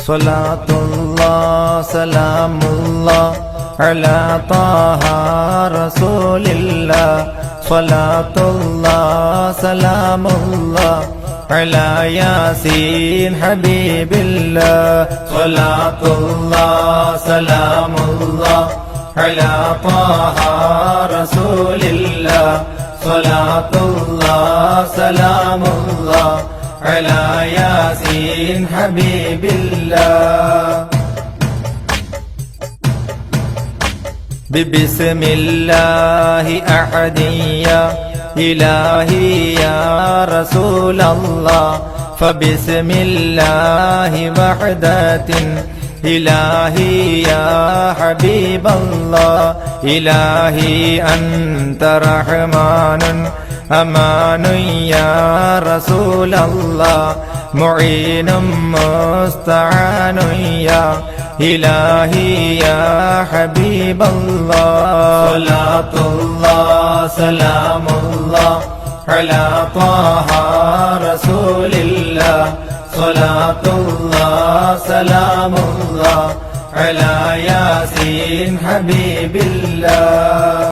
സ്വലാത്തുല്ലാഹ് സലാമുല്ലാഹ് അലാ ത്വാഹ റസൂലില്ലാഹ് സ്വലാത്തുല്ലാഹ് സലാമുല്ലാഹ് അലാ യാസീൻ ഹബീബില്ലാഹ് സ്വലാത്തുല്ലാഹ് സലാമുല്ലാഹ് അലാ ത്വാഹ റസൂലില്ലാഹ് സ്വലാത്തുല്ലാഹ് സലാമുല്ലാഹ് അലാ യാസീൻ ഹബീബില്ലാഹ് ബിസ്മില്ലാഹി അഹദിയ ഇലാഹി യാ റസൂലല്ലാഹ് ഫബിസ്മില്ലാഹി വഹദത്തിൻ ഇലാഹി യാ ഹബീബല്ലാഹ് ഇലാഹി അൻത റഹ്മാനുൻ അമാനുൻ യാ റസൂലല്ലാഹ് മുഈനും മുസ്തആനുൻ യാ ഇലാഹി യാ ഹബീബല്ലാഹ് സ്വലാത്തുല്ലാഹ് സലാമുല്ലാഹ് അലാ ത്വാഹ റസൂലില്ലാഹ് സ്വലാത്തുല്ലാഹ് സലാമുല്ലാഹ് അലാ യാസീൻ ഹബീബില്ലാഹ്